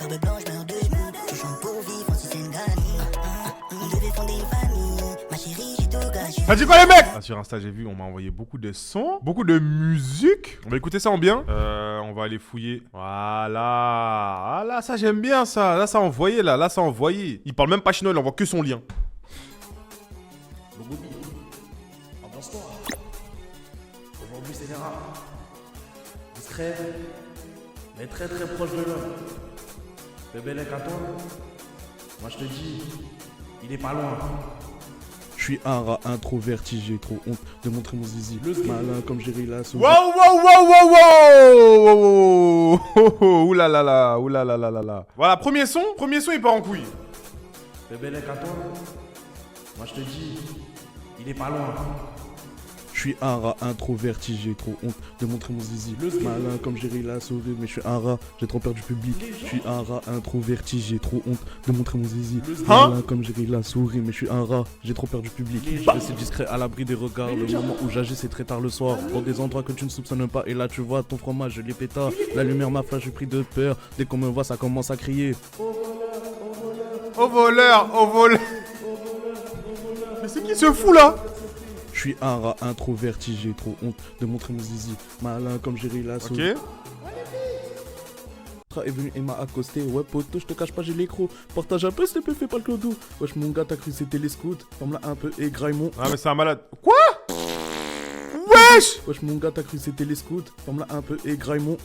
Barbe blanche, meurs de genoux. Tu chantes pour vivre si c'est une gagné. On devait fonder une famille. Ma chérie, j'ai tout gâché. Ça dit quoi les mecs? Sur Insta j'ai vu, on m'a envoyé beaucoup de sons, beaucoup de musique. On va écouter ça en bien. On va aller fouiller. Voilà. Ah là, ça j'aime bien ça. Là ça a envoyé là, ça a envoyé. Il parle même pas chinois, il envoie que son lien. Avance-toi. Aujourd'hui c'est les rats. Discret, mais très très proche de l'homme. Bébé Lec à toi. Moi je te dis, il est pas loin. Je suis un rat introverti, j'ai trop honte de montrer mon zizi. Le malin comme Jerry Lasso. Wow, wow, wow, wow, wow, wow. Oula la la, oula la la la la. Voilà, premier son il part en couille. Bébé Lec à toi. Moi je te dis, il est pas loin. Je suis un rat introverti, j'ai trop honte de montrer mon zizi. Le malin comme Jerry Lasso, mais je suis un rat, j'ai trop peur du public. Je suis un rat introverti, j'ai trop honte de montrer mon zizi. Malin comme Jerry Lasso, mais je suis un rat, j'ai trop peur du public. Je reste discret à l'abri des regards. Le moment où j'agis, c'est très tard le soir. Dans des endroits que tu ne soupçonnes pas. Et là, tu vois ton fromage, je l'ai pétard. La lumière m'a flash, je suis pris de peur. Dès qu'on me voit, ça commence à crier. Au voleur, au voleur. Mais c'est qui ce fou là? Je suis un rat introverti, j'ai trop honte de montrer mon zizi. Malin comme Jerry Lasso. Ok. Est venu et m'a accosté. Ouais poto, je te cache pas, j'ai l'écro. Partage un peu, s'il te plaît, fais pas le clodo. Wesh mon gars, t'as cru que c'était les scouts. Ferme-la un peu et graille mon. Ah mais c'est un malade. Quoi? Wesh. Wesh mon gars, t'as cru que c'était les scouts. Ferme-la un peu et graille mon.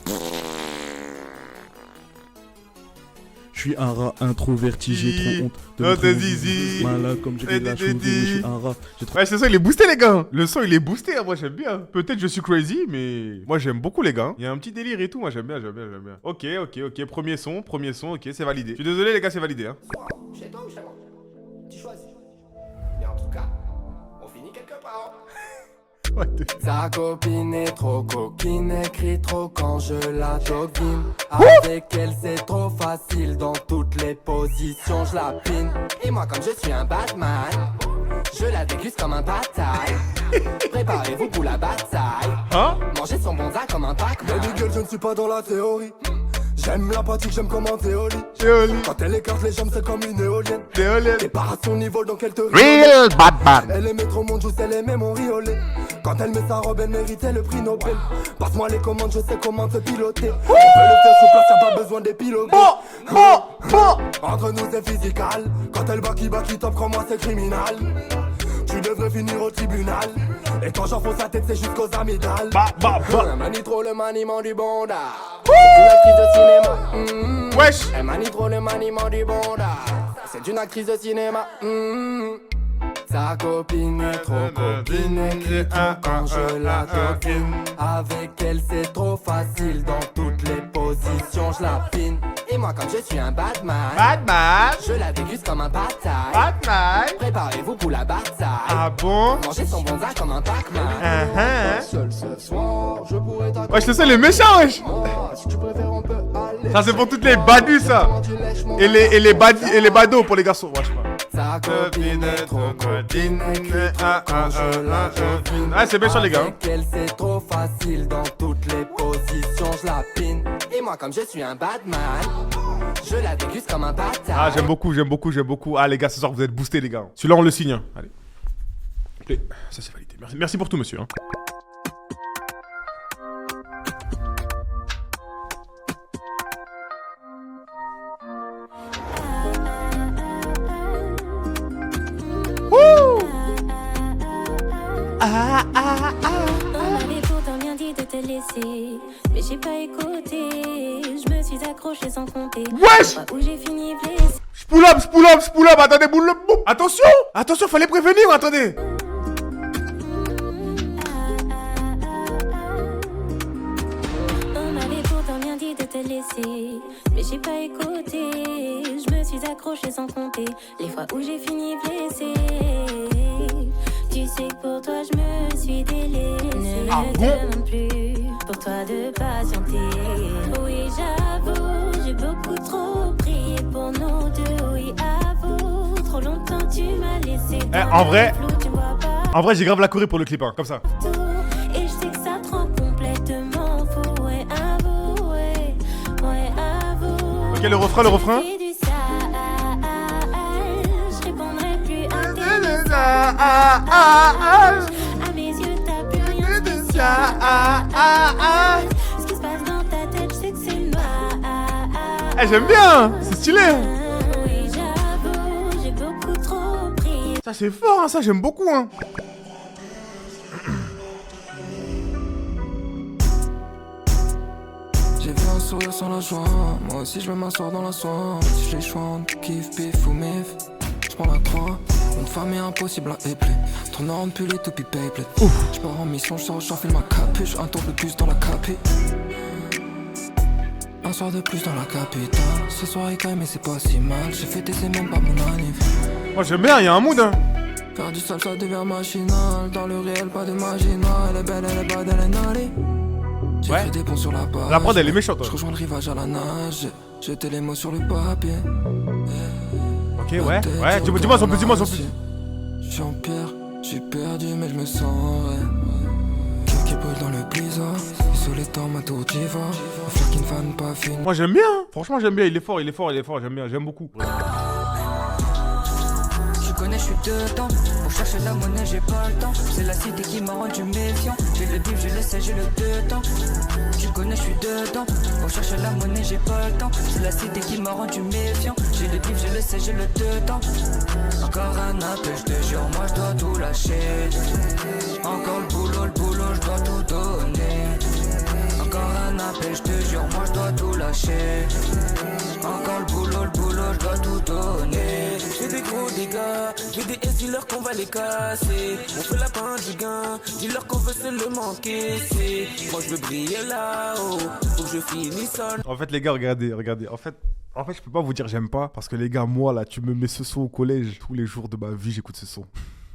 Je suis un rat introverti, j'ai trop honte de montrer mon zizi. Malin comme Jerry Lasso, mais je suis un rat. Ouais, c'est ça, il est boosté les gars. Le son il est boosté, moi j'aime bien. Peut-être je suis crazy, mais moi j'aime beaucoup les gars. Il y a un petit délire et tout, moi j'aime bien. Ok, premier son, ok, c'est validé. Je suis désolé les gars, c'est validé. Hein. Chez toi ou chez moi? Tu choisis. Mais en tout cas, on finit quelque part. Sa copine est trop coquine, elle crie trop quand je la doguine. Avec elle c'est trop facile, dans toutes les positions je la pine. Et moi comme je suis un Batman, je la déguste comme un bataille. Préparez-vous pour la bataille. Hein? Mangez son bonza comme un Pac-Man. Baby girl, je ne suis pas dans la théorie. J'aime la pratique, j'aime comment t'es au lit. Quand elle écarte les jambes, c'est comme une éolienne. T'es pas à son niveau, donc elle te Real Batman. Elle aimait trop mon juice, elle aimait mon riolet. Quand elle met sa robe, elle méritait le prix Nobel. Passe-moi les commandes, je sais comment te piloter. On peut le faire sur place, y'a pas besoin d'épiloguer. Entre nous c'est physical. Quand elle baki top, crois-moi c'est criminal. Tu devrais finir au tribunal. Et quand j'enfonce sa tête, c'est jusqu'aux amygdales. Elle manie trop le maniement du bonda. C'est une actrice de cinéma. Wesh. Elle manie trop le maniement du bonda. C'est une actrice de cinéma. Sa copine est trop copine, elle crie trop quand je la toquine. Avec elle c'est trop facile, dans toutes les positions je la pine. Et moi comme je suis un Batman, je la déguste comme un bataille. Préparez-vous pour la bataille. Ah bon? Mangez son bonza comme un Pac-Man. Seul ce soir, je pourrais t'accompagner. Wesh, c'est ça les méchants, wesh. Si tu préfères on peut aller. Ça c'est pour toutes les badus ça. Et les bados pour les garçons. Wesh, Sa copine est trop copine, elle crie trop quand je la devine. Ah c'est méchant les gars. Avec elle c'est trop facile, dans toutes les positions je la pine. Et moi comme je suis un Batman, je la déguste comme un bataille. Ah j'aime beaucoup. Ah les gars, ce soir vous êtes boostés les gars. Celui-là on le signe. Hein. Allez. Play. Ça c'est validé. Merci pour tout monsieur. Hein. On m'avait pourtant bien dit de te laisser, mais j'ai pas écouté. Je me suis accroché sans compter. Wesh! Où j'ai fini blessé. Spool up. Attendez, boule up. Attention, fallait prévenir. Attendez. On m'avait pourtant bien dit de te laisser, mais j'ai pas écouté. Je me suis accroché sans compter les fois où j'ai fini blessé. Tu sais que pour toi je me suis délaissée. Ne demande plus pour toi de patienter. Oui j'avoue, j'ai beaucoup trop prié pour nous deux. Oui avoue, trop longtemps tu m'as laissé. En vrai j'ai grave la Corée pour le clip hein, comme ça. Et je sais que ça te rend complètement fou. Ouais avoue, ouais avoue. Ok, le refrain, le refrain. Et du sale, je répondrai plus à tes messages. À mes yeux, t'as plus rien de spécial. Ce qui se passe dans ta tête, je sais que c'est noir. Eh, j'aime bien, c'est stylé. Oui, j'avoue, j'ai beaucoup trop pris. Ça c'est fort, hein, ça j'aime beaucoup. Hein. J'ai vu un sourire sans la joie. Moi aussi je vais m'asseoir dans la soie. Si j'ai le choix entre kiff, pif ou mif, je prends la croix. Une femme est impossible à épeler. Tournant de pull et tout pipe. Je pars en mission, j'enfile ma capuche. Un tour de plus dans la capi. Un soir de plus dans la capitale. Ce soir il caille mais c'est pas si mal. J'ai fêté c'est même pas mon anniv. Moi j'aime bien, il y a un mood. Hein. Faire du sale ça devient machinal. Dans le réel pas de marginal. Elle est belle, elle est bad, elle est nalée. J'ai Ouais. fait des ponts sur la page. La prod elle est méchante. Je Ouais. rejoins le rivage à la nage. Jeter les mots sur le papier. Ok, ouais, ouais. Dis-moi son plus, dis-moi son plus. Jean-Pierre, j'ai perdu mais je me sens ouais. Cœur qui brûle dans le blizzard. Sous les temps ma tour diva. Un fleur qui ne vanne pas fine. Moi j'aime bien. Hein. Franchement j'aime bien. Il est fort, il est fort, il est fort. J'aime bien, j'aime beaucoup. Je connais, je suis dedans. Pour chercher la monnaie, j'ai pas le temps. C'est la cité qui m'a rendu méfiant. J'ai le bif, j'ai l'essai, j'ai le dedans. Tu connais, je suis dedans. Pour chercher la monnaie, j'ai pas le temps. C'est la cité qui m'a rendu méfiant. J'ai le bif, j'ai l'essai, j'ai le dedans. Encore un appel, je te jure, moi je dois tout lâcher. Encore le boulot, je dois tout donner. Encore un appel, je te jure, moi je dois tout lâcher. Encore le boulot, je dois tout donner. J'ai des gros dégâts, j'ai des S, dis-leur qu'on va les casser. On fait la fin du gain, dis-leur qu'on veut seulement encaisser. Moi je veux briller là-haut, faut que je finisse seul. En fait les gars, regardez, regardez. En fait je peux pas vous dire j'aime pas. Parce que les gars, moi là, tu me mets ce son au collège. Tous les jours de ma vie, j'écoute ce son.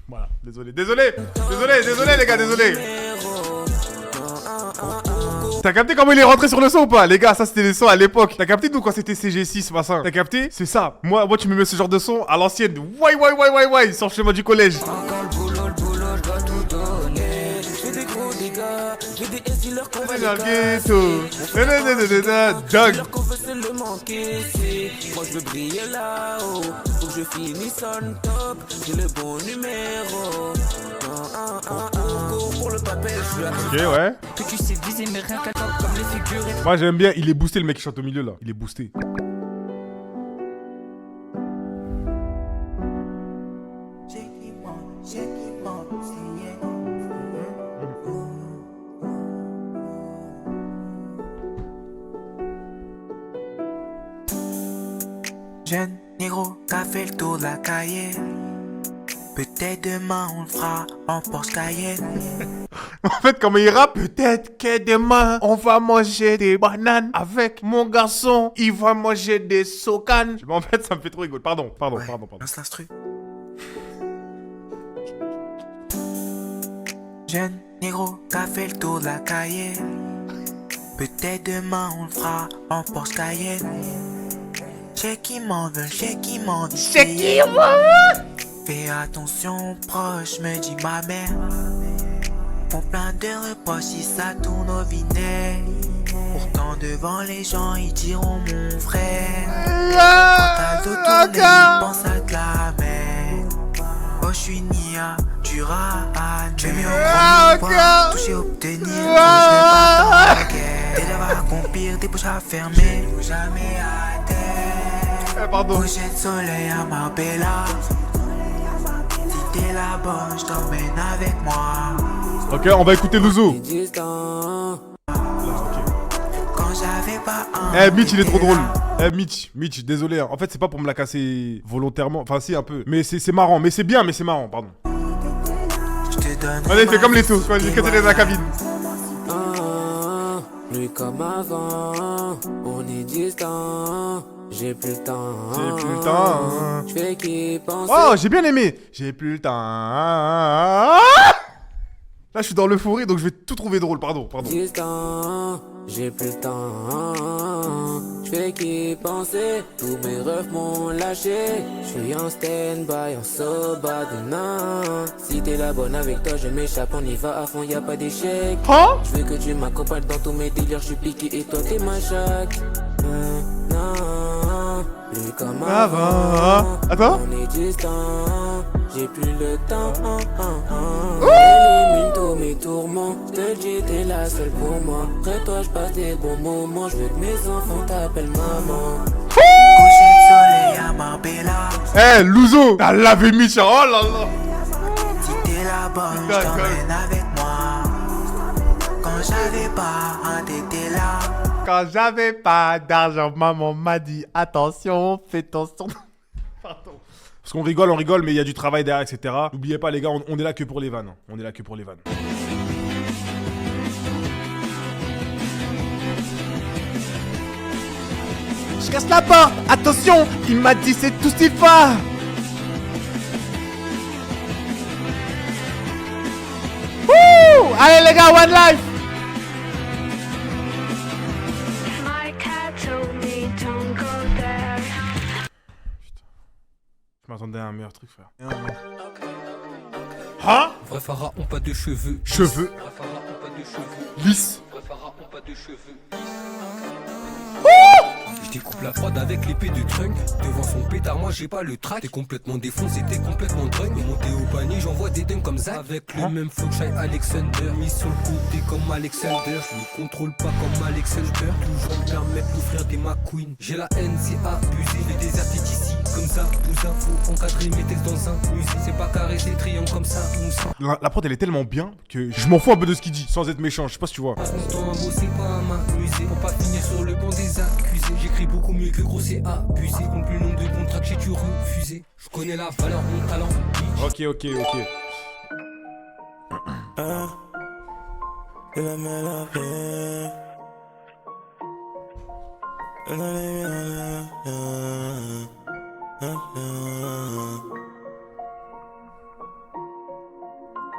Voilà, désolé les gars, désolé. T'as capté comment il est rentré sur le son ou pas? Les gars, ça c'était les sons à l'époque. T'as capté nous quand c'était CG6 machin? T'as capté? C'est ça. Moi tu me mets ce genre de son à l'ancienne. Ouais, sur le chemin du collège. Encore le boulot, je dois tout donner. J'ai des gros dégâts, j'ai des S, dis-leur qu'on va les casser. Dis-leur qu'on veut seulement encaisser. Moi je veux briller là-haut, faut que je finisse on top. J'ai le bon numéro. Pour le papel, je suis là. Ok, ouais. Que tu sais viser, mais rien qu'attendre comme les figurés. Moi j'aime bien, il est boosté le mec qui chante au milieu là. Il est boosté. Jeune négro qu'a fait le tour de la Cayenne. Peut-être demain on le fera en Porsche Cayenne. En fait, comment il rappe? Peut-être que demain, on va manger des bananes avec mon garçon. Il va manger des socanes. En fait, ça me fait trop rigoler. Pardon. Lance l'instru. Jeune négro qu'a fait le tour de la Cayenne. Peut-être demain on le fera en Porsche Cayenne. J'ai qui m'en veut. Fais attention proche, me dit ma mère. Font plein de reproches si ça tourne au vinaigre. Pourtant devant les gens ils diront mon frère. Quand t'as le dos tourné, ils pensent à de la merde. Oh j'suis Nia, tu ranes. J'ai mis au premier point, toucher obtenir. Quand je vais pas dans la guerre. T'es là à accomplir, des bouches à fermer. Jamais à terre. Pardon. Coucher de soleil à Marbella. Si t'es la bonne, je t'emmène avec moi. Ok, on va écouter Luzo. Quand j'avais pas un. Eh, Mitch, il est trop drôle. Eh, Mitch, désolé. Hein. En fait, c'est pas pour me la casser volontairement. Enfin, si, un peu. Mais c'est marrant. Mais c'est bien, mais c'est marrant, pardon. Je te donne. Allez, fais comme les tous. Vas-y, cassez dans la cabine. Plus comme avant, on est distant. J'ai plus le temps. Je fais qui penser. Oh, j'ai bien aimé. J'ai plus le temps. Là, je suis dans l'euphorie, donc je vais tout trouver drôle. Pardon. Distant, j'ai plus le temps. Je fais qui penser. Tous mes refs m'ont lâché. Je suis en stand-by, en soba de nain. Si t'es la bonne avec toi, je m'échappe. On y va à fond, y a pas d'échec. Hein? Je veux que tu m'accompagnes dans tous mes délires. Je suis piqué et toi t'es ma chaque. Non. comme avant. Attends. On est distant, j'ai plus le temps. Élimine tous mes tourments. Je te dis, t'es la seule pour moi. Après toi, je passe des bons moments. Je veux que mes enfants t'appellent maman. Coucher de soleil à Marbella. Eh, Louzo, t'as lavé Micha. Oh là là. Si t'es là-bas, je t'emmène avec moi. Quand j'avais pas, t'étais là. Quand j'avais pas d'argent, maman m'a dit attention, fais attention. Pardon. Parce qu'on rigole, mais il y a du travail derrière, etc. N'oubliez pas, les gars, on est là que pour les vannes. On est là que pour les vannes. Je casse la porte, attention, il m'a dit c'est tout Stifa. Wouh! Allez les gars, one life. Je m'attendais à un meilleur truc, frère. Hein? Vrai pharaon, pas de cheveux. Cheveux. Vrai pharaon, pas de cheveux. Lisse. Vrai pharaon, pas de cheveux. Je découpe la prod avec l'épée de trunk. Devant son pétard, moi j'ai pas le track. T'es complètement défoncé, t'es complètement drunk. Monté au panier, j'envoie des dingues comme Zach. Avec le même flow que Shai Alexander. Mis sur le côté comme Alexander. Je me contrôle pas comme Alexander. Toujours me permettre d'offrir des McQueen. J'ai la haine, c'est abusé. Les désertés d'ici, comme ça, Bouza. Faut encadrer mes textes dans un musée. C'est pas carré, c'est triangle comme ça. La prod elle est tellement bien que je m'en fous un peu de ce qu'il dit, sans être méchant, je sais pas si tu vois. Passe mon temps à bosser, pas à m'amuser. Pour pas finir sur le banc des accusés. J'écris beaucoup mieux que gros, c'est abusé. Compte plus le nombre de contrats que j'ai dû refuser. Je connais la valeur, mon talent. Ok. Il a mis la paix.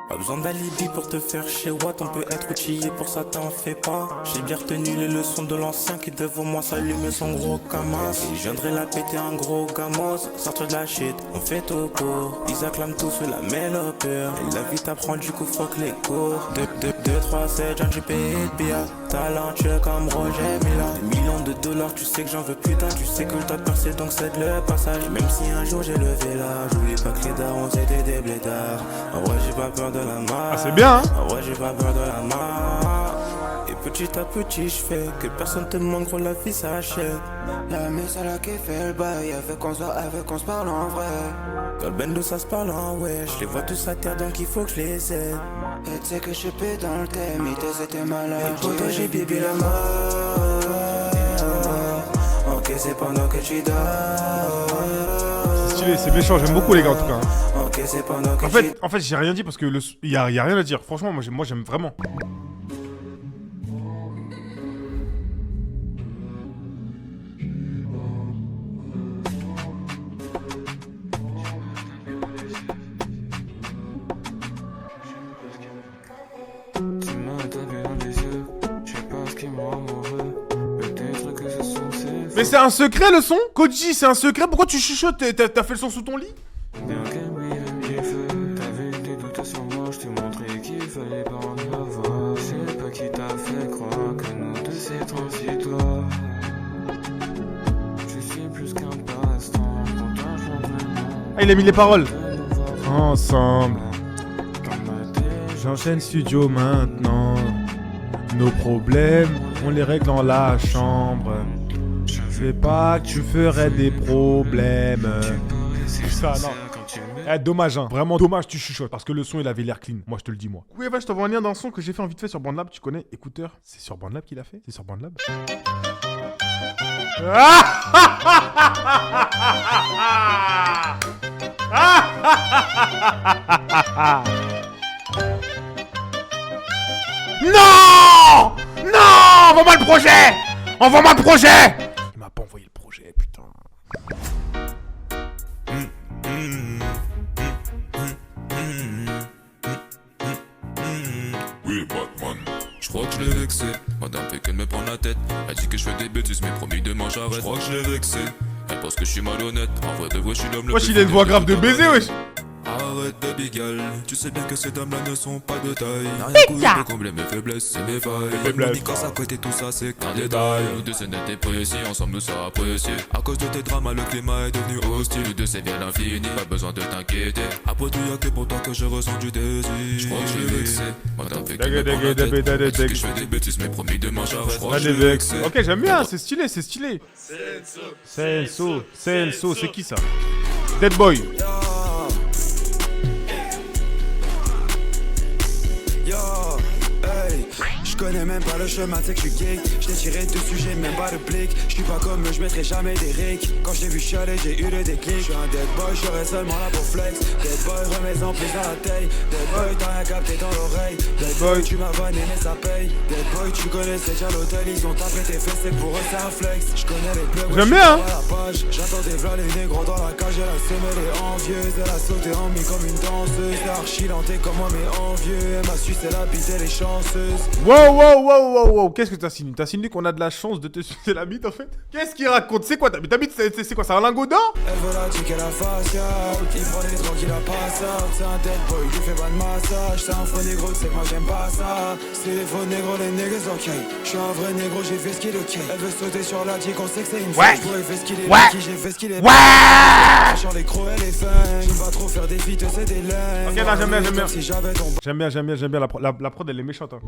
Pas besoin d'alibi pour te faire chez Watt, on peut être outillé pour ça t'en fais pas. J'ai bien retenu les leçons de l'ancien qui devant moi s'allume son gros camas. Et je viendrai la péter un gros gamos, sortir de la shit, on fait tout court. Ils acclament tous la mélopeur, et la vie t'apprend du coup fuck les cours. 2, 3, 7, j'en j'ai payé de billard. Talentueux comme Roger Mila. Des millions de dollars, tu sais que j'en veux plus tard. Tu sais que je dois percer donc c'est le passage. Et même si un jour j'ai levé là, j'oublie pas que les darons c'était des blédards. En vrai j'ai pas peur de la mort. Ah c'est bien hein. En vrai j'ai pas peur de la mort. Et petit à petit je fais que personne te demande gros la vie s'achète. La messe à la qui fait le bail. Avec on se parle en vrai. Dans le bendo ça se parle en ouais. Je les vois tous à terre donc il faut que je les aide. Et tu sais que je suis pé dans le thème. Et t'es malade. Et pour toi j'ai bibi la mort. Ok c'est pendant que tu dors. C'est stylé, c'est méchant, j'aime beaucoup les gars en tout cas. Ok c'est pendant que En fait j'ai rien dit parce que y a rien à dire. Franchement moi j'aime vraiment. Mais c'est un secret le son? Koji, c'est un secret? Pourquoi tu chuchotes? T'as fait le son sous ton lit? Ah il a mis les paroles. Ensemble. J'enchaîne studio maintenant. Nos problèmes, on les règle dans la chambre. Je sais pas que tu ferais des problèmes. Ça, non. Eh, dommage, hein. Vraiment dommage, tu chuchotes. Parce que le son, il avait l'air clean. Moi, je te le dis, moi. Oui, je t'envoie un lien d'un son que j'ai fait en vite fait sur BandLab. Tu connais, écouteur. C'est sur BandLab qu'il a fait? C'est sur BandLab. Non! Non! Envoie-moi le projet! Envoie-moi le projet! Il m'a pas envoyé le projet, putain. Oui, Batman. Je crois que je l'ai vexé. Madame fait qu'elle me prend la tête. Elle dit que je fais des bêtises, mais promis demain j'arrête. Je crois que je l'ai vexé. Elle pense que je suis malhonnête. En vrai de vrai, je suis l'homme le plus. Wesh, il a une voix grave de baiser, wesh. Ah arrête de bigal. Tu sais bien que ces dames-là ne sont pas de taille. N'a rien couru pour combler mes faiblesses et mes failles. Mes quand à côté, tout ça c'est qu'un détail. Nous deux c'est net et précis, ensemble nous sommes appréciés. À cause de tes drames, le climat est devenu hostile. Nous deux c'est bien l'infini, pas besoin de t'inquiéter. Après tout, y'a que pour toi que je ressens du désir. Je crois que je l'ai vexé. Madame fait que me prend la tête. Elle dit que je fais des bêtises, mais promis demain j'arrête. Je crois que je l'ai vexé. Ok, j'aime bien, c'est stylé, c'est stylé. Senso, c'est qui ça? Dead Boy. Je connais même pas le chemin, c'est que je suis gay. Je t'ai tiré dessus, j'ai même pas de blic. Je suis pas comme eux, je mettrai jamais des rics. Quand je t'ai vu chialer, j'ai eu le déclic. Je suis un dead boy, je serai seulement là pour flex. Dead boy, remets en plus dans la taille. Dead boy, t'as rien capté dans l'oreille. Dead boy, tu m'as vanné mais ça paye. Dead boy, tu connaissais déjà l'hôtel. Ils ont tapé tes fesses, c'est pour eux c'est un flex. Je connais les plugs, j'aime bien. J'attends des v'là les négros dans la cage. Elle a semé les envieuses. Elle a sauté en mi comme une danseuse. Elle a archi-lenté comme moi mais envieux. Elle m'a sucé la bite, elle est chanceuse. Wow, qu'est-ce que t'as signé? T'as signé qu'on a de la chance de te sucer la bite en fait? Qu'est-ce qu'il raconte? C'est quoi ta bite? C'est quoi? C'est un lingot d'or? Elle veut la chick et la faciale. Il prend les drogues, il a pas ça. C'est un dead boy, il fait pas de massage. C'est un faux négro, c'est que moi j'aime pas ça. C'est les faux négros, les nègres, ok. Je suis un vrai négro, j'ai fait ce qu'il est ok. Elle veut sauter sur la chick, on sait que c'est une femme. J'ai fait ce qu'il est lucky, j'ai fait ce qu'il est sur les crocs et les fins. J'aime pas trop faire des feats, c'est des laines. Ok, non, j'aime bien. Si j'avais ton... J'aime bien. La prod elle est méchante hein.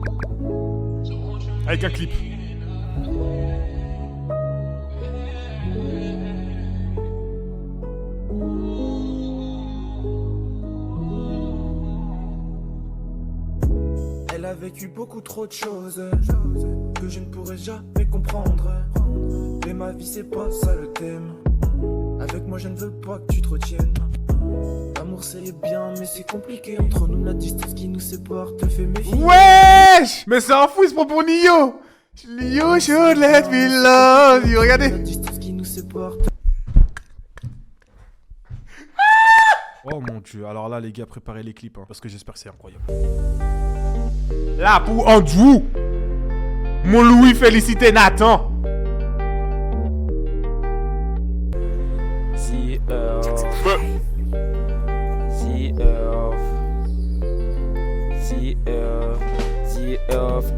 Avec un clip. Elle a vécu beaucoup trop de choses que je ne pourrais jamais comprendre. Mais ma vie c'est pas ça le thème. Avec moi je ne veux pas que tu te retiennes. L'amour c'est bien mais c'est compliqué. Entre nous la distance qui nous sépare te fait méfier. Wesh! Mais c'est un fou, il se prend pour Nio! Nio should let me love you, regardez! La distance qui nous sépare. Oh mon dieu, alors là les gars, préparez les clips hein, parce que j'espère que c'est incroyable. Là pour Andrew! Mon Louis félicité Nathan!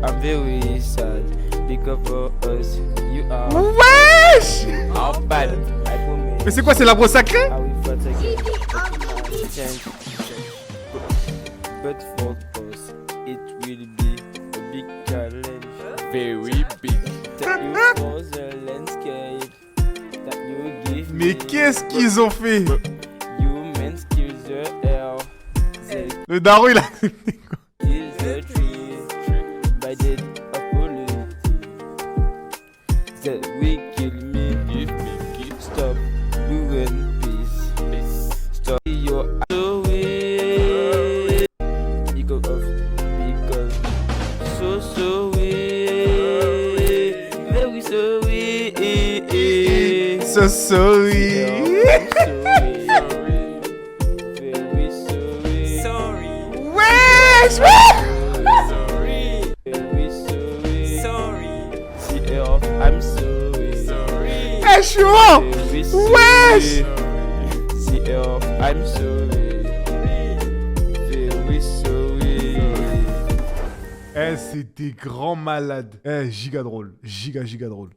I'm very sad because for us you are. Wesh! How bad? Mais c'est quoi, c'est l'arbre sacré? But for us it will be a big challenge, very big. Thank you for the landscape that you give me. Mais qu'est-ce qu'ils ont fait? Human skills the air. Le daron il a. Is the tree by dead apology that we kill me if me keep stop doing peace. Stop your sorry because so sorry, very sorry, So sorry. I'm sorry. Eh, chaud. Wesh. I'm sorry. Very sorry. Eh, c'est des grands malades. Eh, giga drôle. Giga drôle.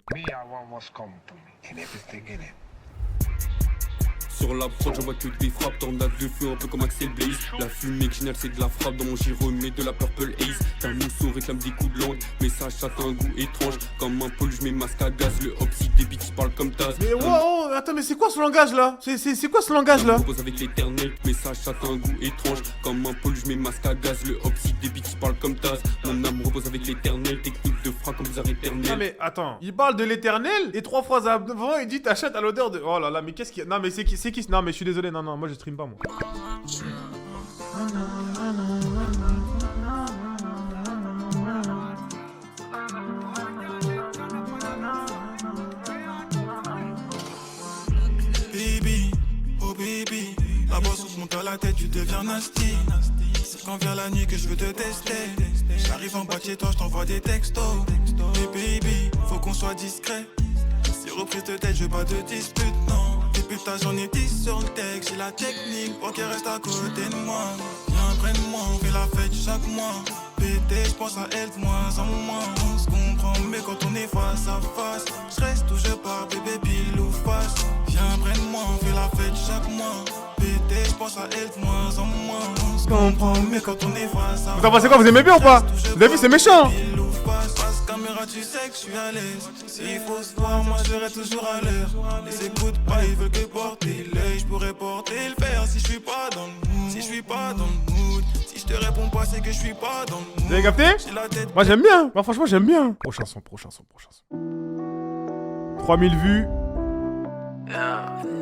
Sur la prod, j'en vois que des frappes, tornade de feu un peu comme Axel Blaze. La fumée que génère c'est de la frappe, dans mon giro remets de la purple haze. T'as un mousseau réclame des coups de langue, mais ça chatte un goût étrange. Comme un pôle, j'mets masque à gaz, le oxyde des beats parle comme Taz. Mais wow, attends, mais c'est quoi ce langage là? C'est quoi ce langage là? Repose avec l'éternel, mais ça chatte un goût étrange. Comme un pôle, j'mets masque à gaz, le oxyde des beats parle comme Taz. Mon âme repose avec l'éternel, technique de frappe comme bizarre éternel. Non mais attends, il parle de l'éternel et 3 phrases avant il dit ta chatte à l'odeur de... Oh là là, mais qu'est-ce qu'il y a? Non mais c'est qui? Non mais je suis désolé, non, moi je stream pas moi. Baby, oh baby, la boisson se monte à la tête, tu deviens nasty. C'est quand vient la nuit que je veux te tester. J'arrive en bas de chez toi, je t'envoie des textos. Et baby, faut qu'on soit discret. Si reprise de tête, je veux pas de dispute, non. Tes pépés ta j'en ai 10 sur le texte. J'ai la technique pour qu'elle reste à côté de moi. Viens, prenne-moi, on fait la fête chaque mois. Pété, j'pense à elle de moins en moins. On se comprend, mais quand on est face à face, je reste où je pars, bébé, pile ou face. Viens, prenne-moi, on fait la fête chaque mois. Pété, j'pense à elle de moins en moins. On se comprend, mais quand on est face à face. Vous en pensez quoi? Vous aimez bien ou pas? Vous avez vu, c'est méchant. Face caméra, tu sais que je suis à l'aise. S'il faut se voir, moi je serai toujours à l'heure. Les écoute pas, ils veulent que porter l'œil. Je pourrais porter le fer si je suis pas dans le mood. Si je suis pas dans le mood. Si je te réponds pas, c'est que je suis pas dans le mood. Vous avez capté? Moi j'aime bien. Moi franchement j'aime bien. Prochain son. 3000 vues.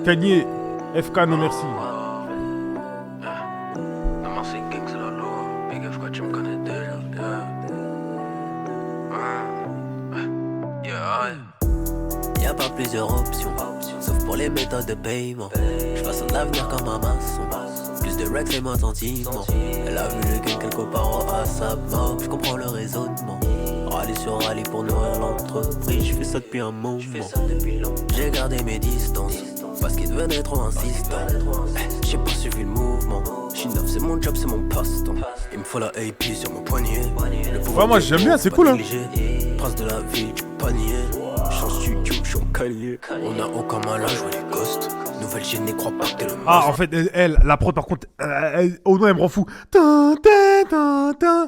Kanye, FK, non merci. Y'a pas plusieurs options, sauf pour les méthodes de paiement. J'façonne l'avenir comme un maçon. Plus de racks et moins sentiments. Elle a vu le gain quelque part à sa mort. J'comprends le raisonnement. Rallye sur rallye pour nourrir l'entreprise. J'fais ça depuis un moment. J'ai gardé mes distances parce qu'il devenait trop insistant. J'ai pas suivi le mouvement. J'suis neuf, c'est mon job, c'est mon passe-temps. Il me faut la AP sur mon poignet. Ouais, moi j'aime bien, c'est cool hein. Prince de la vie, tu peux pas nier. J'suis en studio, j'suis en calier. On a aucun mal à jouer les ghosts. Nouvelle gêne, n'y crois pas que t'es le Ah, en fait, elle, la prod par contre, oh non, elle me rend fou.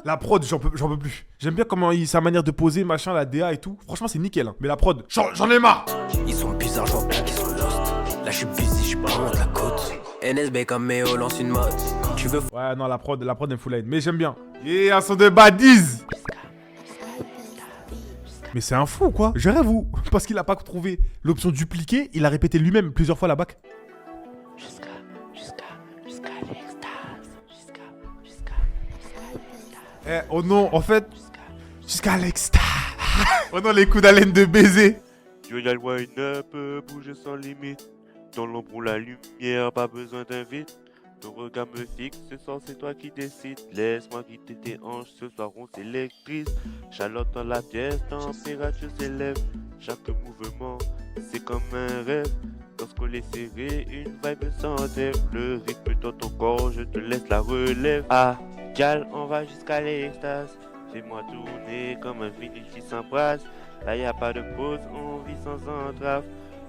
La prod, j'en peux plus. J'aime bien comment sa manière de poser, machin, la DA et tout. Franchement, c'est nickel. Hein. Mais la prod, j'en ai marre. Ils sont bizarres, j'vois bien qu'ils sont lost. Là, j'suis busy, j'suis pas loin de la côte. NSB comme Méo lance une mode. Tu veux. Ouais, non, la prod elle me fout la haine. Mais j'aime bien. Et un son de baddies. Mais c'est un fou quoi, je rêve ou parce qu'il a pas trouvé l'option dupliquer, il a répété lui-même plusieurs fois la bac. Jusqu'à l'extase. Oh non, en fait, jusqu'à l'extase. Oh non, les coups d'haleine de baiser. Tu veux le wine up, bouger sans limite. Dans l'ombre ou la lumière, pas besoin d'invite. Ton regard me fixe, ce soir c'est toi qui décides. Laisse-moi quitter tes hanches, ce soir on s'électrise. Chaleur dans la pièce, température s'élève. Chaque mouvement, c'est comme un rêve. Lorsqu'on est serré, une vibe s'enlève. Le rythme dans ton corps, je te laisse la relève. Ah, gal, on va jusqu'à l'extase. Fais-moi tourner comme un vinyle qui s'embrasse. Là y a pas de pause, on vit sans entrave.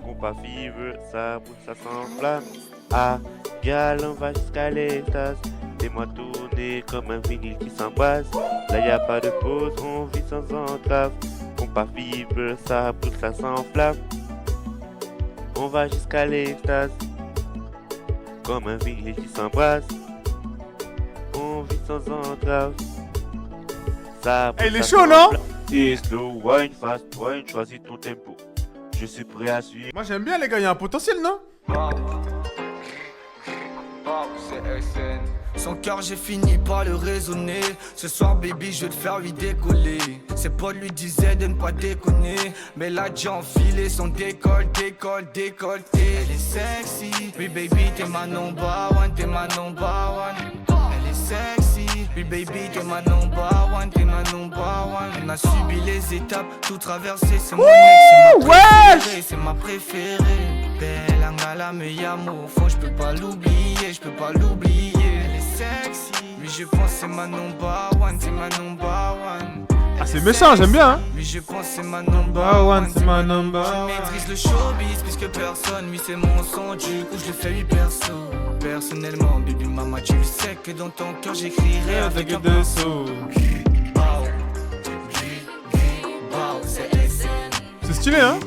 Compas fever, ça brûle, ça s'enflamme. Ah, gal, on va jusqu'à l'extase. Fais-moi tourner comme un vinyle qui s'embrasse. Là y a pas de pause, on vit sans entrave. Compas fever, ça brûle, ça s'enflamme. On va jusqu'à l'extase. Comme un vinyle qui s'embrasse. On vit sans entrave. Ça brûle, il est chaud, non? Et slow wine, fast wine, choisis ton tempo. Je suis prêt à suivre. Moi j'aime bien les gars, il y a un potentiel, non? Son cœur j'ai fini par le raisonner. Ce soir baby je vais te faire lui décoller. Ses potes lui disaient de ne pas déconner, mais là j'ai enfilé son décolleté. Elle est sexy, oui baby t'es ma number one, t'es ma number one. Elle est sexy, oui baby t'es ma number one, t'es ma number one. On a subi les étapes, tout traversé, c'est mon ex, c'est ma préférée. Belle Angala me llamo, au fond je peux pas l'oublier, je peux pas l'oublier. Elle est sexy, mais je pense c'est ma number one, c'est ma number one. Ah c'est méchant, j'aime bien hein. Mais je pense c'est ma number one, c'est ma number one. Je maîtrise le showbiz puisque personne, lui c'est mon son, du coup je le fais lui perso. Personnellement, baby mama tu le sais que dans ton cœur j'écrirai avec un pinceau. C'est stylé hein.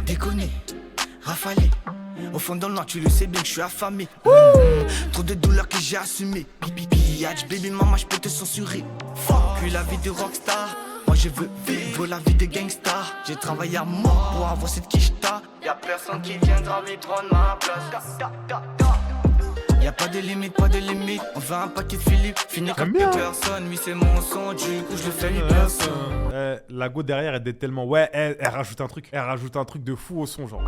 Déconné, rafalé. Au fond dans le noir tu le sais bien que je suis affamé. Trop de douleurs que j'ai assumé. Pillage baby mama je peux te censurer. Fuck la vie de rockstar. Moi je veux vivre la vie de gangsta. J'ai travaillé à mort pour avoir cette quicheta. Y'a personne qui viendra vite prendre ma place. Y'a pas de limite, pas de limite. On fait un paquet de Philippe. Fini comme personne, lui c'est mon son. Du coup je le fais lui perso. La go derrière elle est tellement. Ouais, elle rajoute un truc. Elle rajoute un truc de fou au son genre.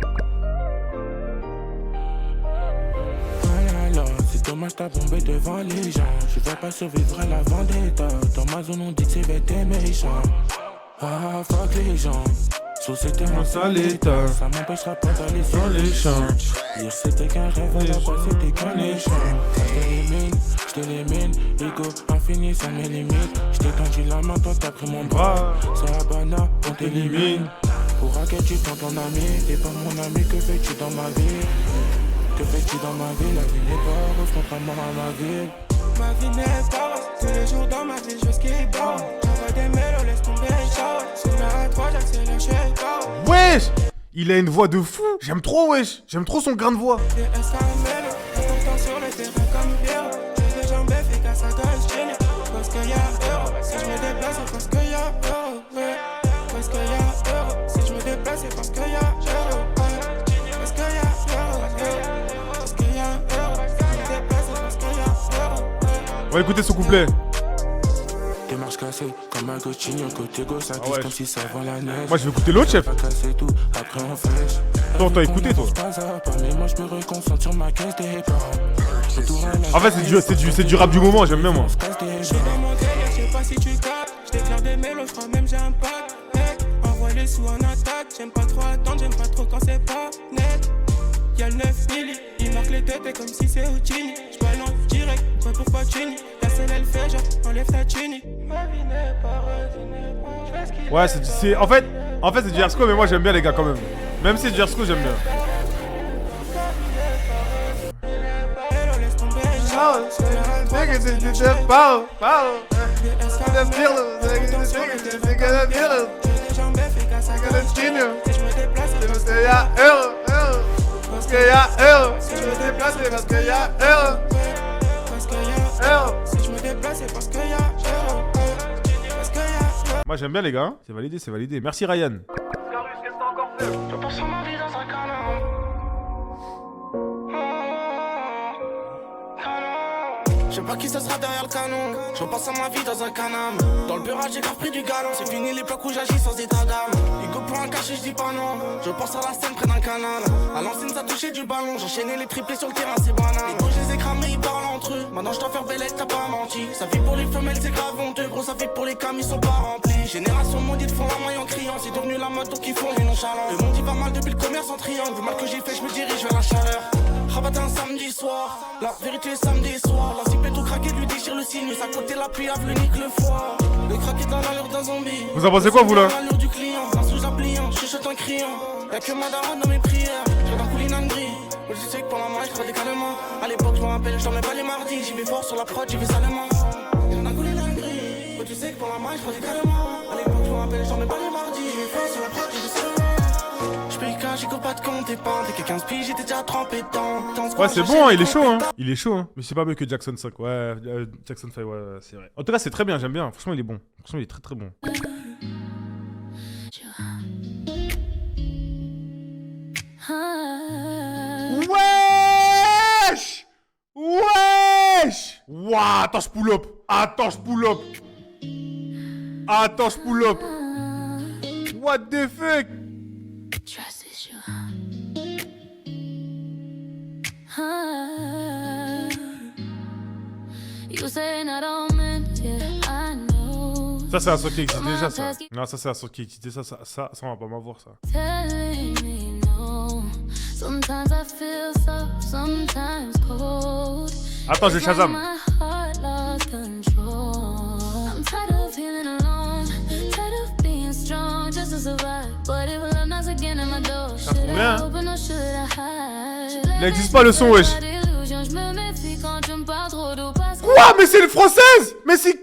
C'est dommage t'as bombé devant les gens. Je vais pas survivre à la vendetta. Dans ma zone on dit que c'est bête et méchant. Ah fuck les gens. Société sale l'état, ça m'empêchera pas d'aller sur les champs. Hier c'était qu'un rêve, à la base c'était qu'un échange. Je t'élimine, ego infini sans mes limites. Je t'ai tendu la main, toi t'as pris mon bras. C'est Habana, on t'élimine. Pour à quel tu prends ton ami, t'es pas mon ami, que fais-tu dans ma vie? Que fais-tu dans ma vie? La vie n'est pas rose, contrairement à ma ville. Ma vie n'est pas rose, tous les jours dans ma vie je veux ce qui est bon. J'envoie des mélos, laisse tomber, ciao. C'est là à 3, j'accélère, je suis KO. Wesh! Il a une voix de fou! J'aime trop, wesh! J'aime trop son grain de voix! Des S à mélo, important sur le terrain comme Pierre. J'ai des jambes efficaces à Dolce. Parce qu'il y a euro, si je me déplace, c'est parce qu'il y a euro. Ouais. Parce qu'il y a euro, si je me déplace, c'est parce qu'il y a euro. Ouais. Parce qu'il y a euro, parce qu'il y a euro. Si je me déplace, c'est parce qu'il y a euro. On va écouter son couplet. Démarche cassée, comme un coaching, côté gauche, ça glisse comme si ça vend la neige. Moi je vais écouter l'autre chef. Tout, après on flèche. Toi t'as écouté toi. Mais moi je me reconcentre sur ma caisse des parents. En fait c'est du rap du moment, j'aime bien moi. Je suis dans mon délire, je sais pas si tu captes. Je déclare des mélos, je crois même j'ai un pack. Envoie les sous en attaque, j'aime pas trop attendre, j'aime pas trop quand c'est pas net. Y'a le 9 milli, il marque les têtes comme si c'est Houdini. J'balance direct, ouais pourquoi Chini. La selle elle fait genre, enlève ta Chini. Ma vie n'est pas rose, ouais c'est en fait c'est du Ersko mais moi j'aime bien les gars quand même. Même si c'est du Ersko j'aime bien. Parce qu'il y a euro. Si je me déplace, c'est parce qu'il y a euro. Parce qu'il y a euro. Si je me déplace, c'est parce qu'il y a euro. Parce qu'il y a euro. Moi j'aime bien les gars, c'est validé, c'est validé. Merci Ryan. Je sais pas qui ce sera derrière le canon. Je repasse à ma vie dans un canam. Dans le bureau j'ai grave pris du galon. C'est fini l'époque où j'agis sans état d'âme. Ego pour un cachet je dis pas non. Je pense à la scène près d'un canal. À l'ancienne ça touchait du ballon. J'enchaînais les triplés sur le terrain c'est banal. Ego je les ai cramés ils parlent entre eux. Maintenant je dois faire belle t'as pas menti. Ça fait pour les femelles c'est grave honteux. Gros ça fait pour les cams ils sont pas remplis. Génération maudite font la maille en criant. C'est devenu la mode donc ils font les nonchalants. Le monde il va mal depuis le commerce en triangle. Vu mal que j'ai fait je me dirige vers la chaleur. Rabat un samedi soir, la vérité samedi soir. La cible est tout craqué, lui déchire le sinus. À côté la pluie, le nique le foie. Le crack est dans l'allure d'un zombie. Vous en pensez quoi vous là? L'allure du client, un sous appliant, je chuchote en criant. Y'a que ma daronne dans mes prières, je d'un couline en gris. Moi je sais que pour la main je crois décalement. À l'époque je me rappelle, je dormais pas les mardis. J'y vais fort sur la prod, j'y vais salement. Y'a d'un couline en gris. Moi tu sais que pour la main je crois décalement. À l'époque je me rappelle, je dormais pas les mardis. J'y vais fort sur la prod, j'y vais salement. J'y cours pas de compte et pas. T'es quelqu'un speed, j'étais déjà trempé dedans. Ouais, c'est bon, hein, il est chaud, hein. Il est chaud, hein. Mais c'est pas mieux que Jackson 5. Ouais, Jackson 5, ouais, c'est vrai. En tout cas, c'est très bien, j'aime bien. Franchement, il est bon. Franchement, il est très très bon. Wesh! Wesh! Ouah, attends, je pull up. Attends, je pull up. Attends, je pull up. What the fuck? Trust is you. You say I don't mean, yeah, I know. Ça, c'est un son qui existe déjà, ça. Non, ça, c'est un son qui existe déjà, ça, on va pas m'avoir, ça. Telling me no. Sometimes I feel so, sometimes cold. Attends, j'ai Shazam. My heart lost control. I'm tired of feeling alone, tired of being strong just to survive. But if love knocks again at my door, should I open or should I hide? Il n'existe pas le son, wesh. Quoi? Mais c'est une française? Mais c'est...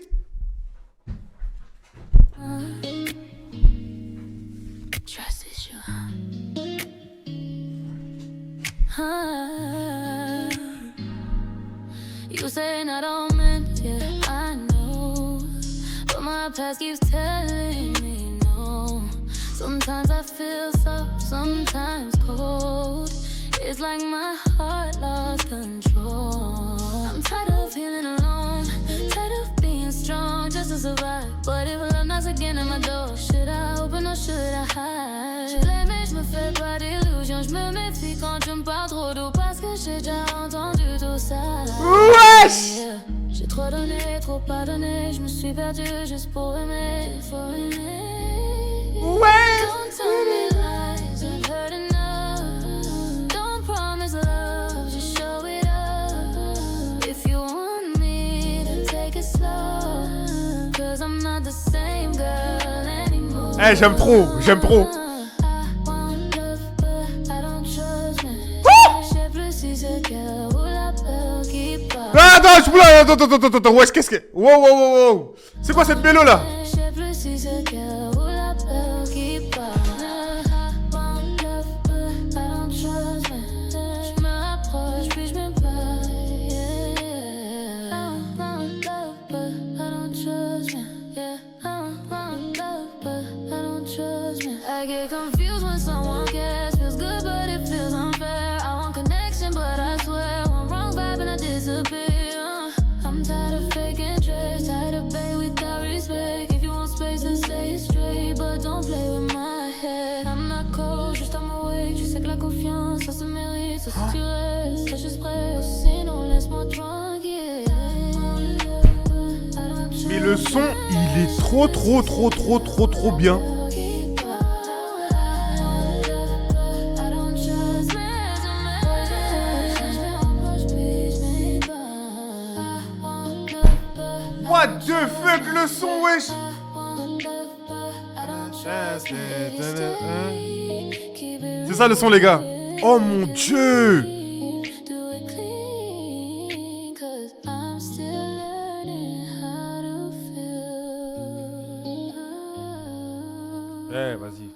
Trust is you. You say I don't mean, yeah, I know. But my past keeps telling me no. Sometimes I feel soft, sometimes cold. It's like my heart lost control. I'm tired of feeling alone, tired of being strong just to survive. But if love knocks again at my door, should I open or should I hide? Je l'aime mais je me fais pas d'illusions. Je me méfie quand tu me parles trop doux parce que j'ai déjà entendu tout ça. Wesh! J'ai trop donné, trop pardonné. Je me suis perdu juste pour aimer, faut aimer. Ouais! Don't tell me Eh, j'aime trop, j'aime trop. Ah, attends, je là, attends, wesh, qu'est-ce que... Wow. C'est quoi cette mélo là? I get confused when someone cares. Feels good, but it feels unfair. I want connection, but I swear one wrong vibe and I disappear. I'm tired of fake interest, tired of pay without respect. If you want space, then say it straight, but don't play with my head. I'm not cold, juste à m'awake. Je sais que la confiance, ça se mérite. So si tu restes, sois juste prêt. Sinon, laisse-moi tranquille. Mais le son, il est trop bien. What the fuck, le son, wesh. C'est ça le son, les gars. Oh mon Dieu. Eh, vas-y.